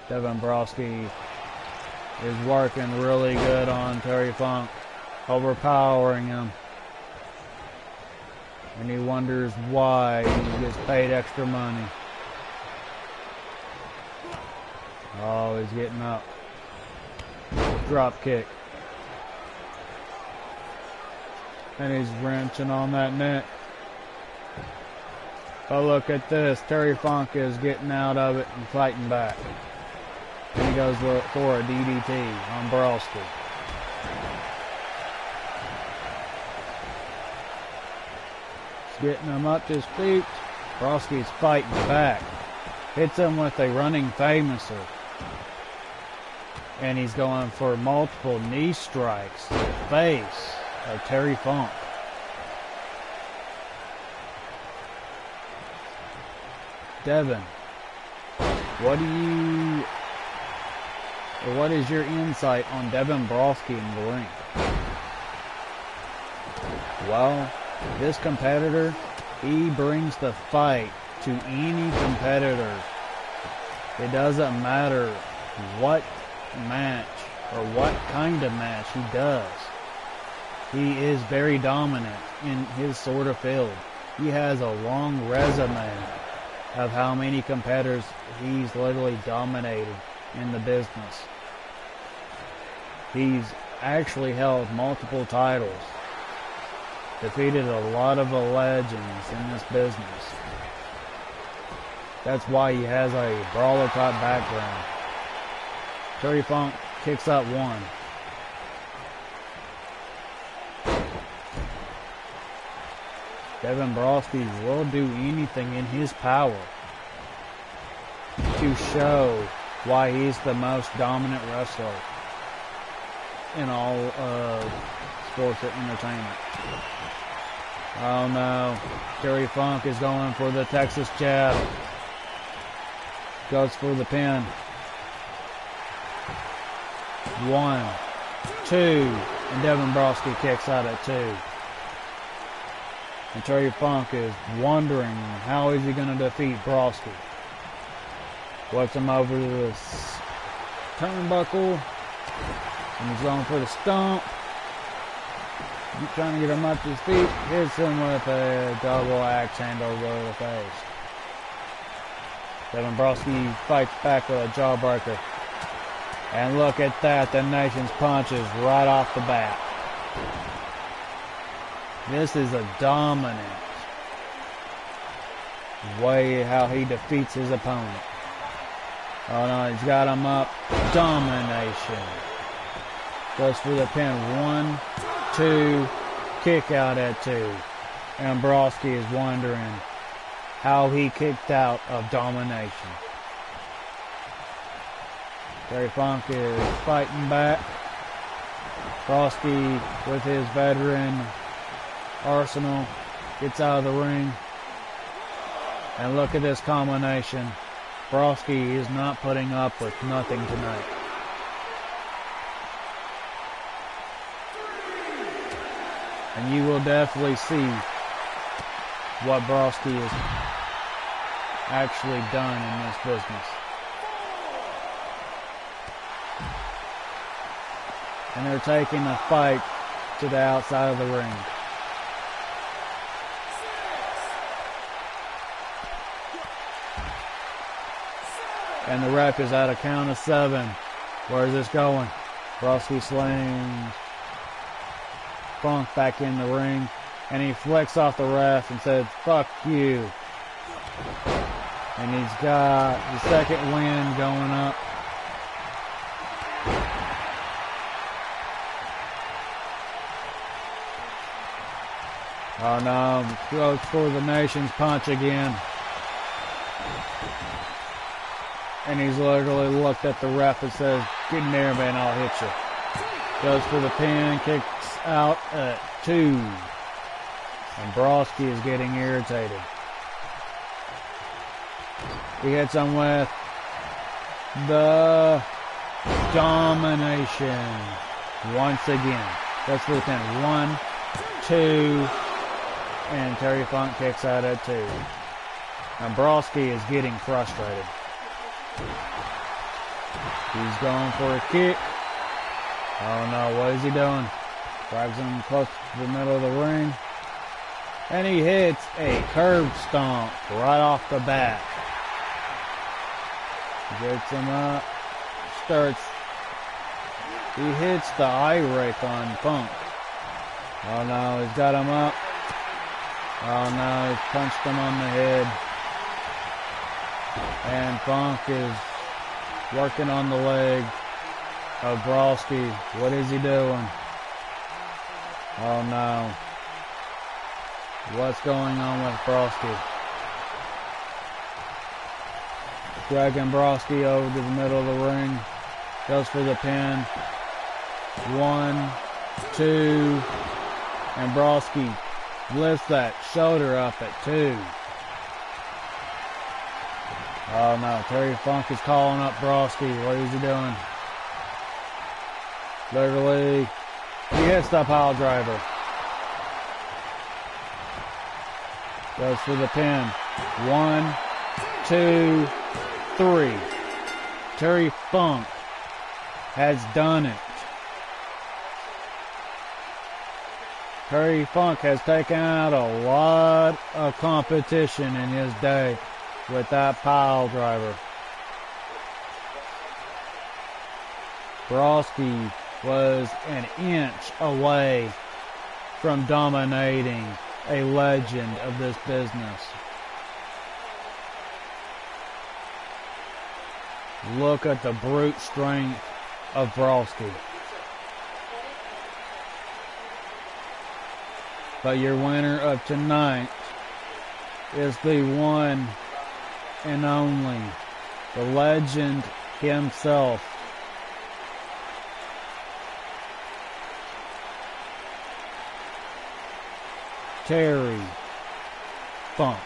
Devin Brosky is working really good on Terry Funk, overpowering him. And he wonders why he gets paid extra money. Oh, he's getting up. Drop kick. And he's wrenching on that neck. But look at this. Terry Funk is getting out of it and fighting back. And he goes for a DDT on Brosky. He's getting him up to his feet. Brosky's fighting back. Hits him with a running famouser. And he's going for multiple knee strikes to the face of Terry Funk. Devin, what is your insight on Devin Brosky in the ring? Well, this competitor, he brings the fight to any competitor. It doesn't matter what match or what kind of match he does. He is very dominant in his sort of field. He has a long resume of how many competitors he's literally dominated in the business. He's actually held multiple titles, defeated a lot of the legends in this business. That's why he has a brawler type background. Terry Funk kicks out one. Devin Brosky will do anything in his power to show why he's the most dominant wrestler in all of sports entertainment. Oh no, Terry Funk is going for the Texas jab. Goes for the pin. 1, 2, and Devin Brosky kicks out at 2. And Terry Funk is wondering how is he going to defeat Brosky. Works him over to the turnbuckle. And he's going for the stomp. He's trying to get him up to his feet. Hits him with a double axe handle over the face. Devin Brosky fights back with a jawbreaker. And look at that. The Nation's punches right off the bat. This is a dominant way how he defeats his opponent. Oh no, he's got him up. Domination. Goes for the pin. 1, 2, kick out at 2. And Brosky is wondering how he kicked out of domination. Terry Funk is fighting back. Brosky with his veteran arsenal gets out of the ring. And look at this combination. Brosky is not putting up with nothing tonight. And you will definitely see what Broski has actually done in this business. And they're taking the fight to the outside of the ring. And the ref is at a count of 7. Where is this going? Broski slings Funk back in the ring. And he flicks off the ref and says, "Fuck you." And he's got the second win going up. Oh no, goes for the Nation's punch again. And he's literally looked at the ref and says, "Get in there, man, I'll hit you." Goes for the pin, kicks out at 2. And Broski is getting irritated. He hits him with the domination once again. Goes for the pin. 1, 2, and Terry Funk kicks out at 2. And Broski is getting frustrated. He's going for a kick. Oh no, what is he doing? Drags him close to the middle of the ring. And he hits a curb stomp right off the bat. Gets him up. He hits the eye rake on Funk. Oh no, he's got him up. Oh no, he's punched him on the head. And Funk is working on the leg of Broski. What is he doing? Oh no. What's going on with Broski? Dragging Broski over to the middle of the ring. Goes for the pin. 1, 2. And Broski lifts that shoulder up at 2. Oh no, Terry Funk is calling up Broski. What is he doing? Literally, he hits the pile driver. Goes for the pin. 1, 2, 3. Terry Funk has done it. Terry Funk has taken out a lot of competition in his day with that pile driver. Broski was an inch away from dominating a legend of this business. Look at the brute strength of Broski. But your winner of tonight is the one and only, the legend himself, Terry Funk.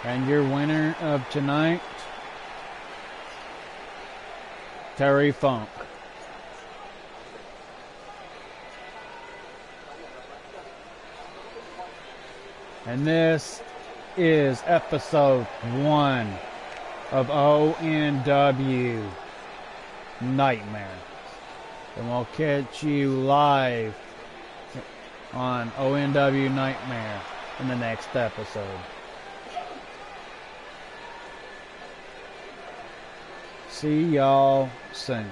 And your winner of tonight, Terry Funk. And this is episode 1 of ONW Nightmare. And we'll catch you live on ONW Nightmare in the next episode. See y'all soon.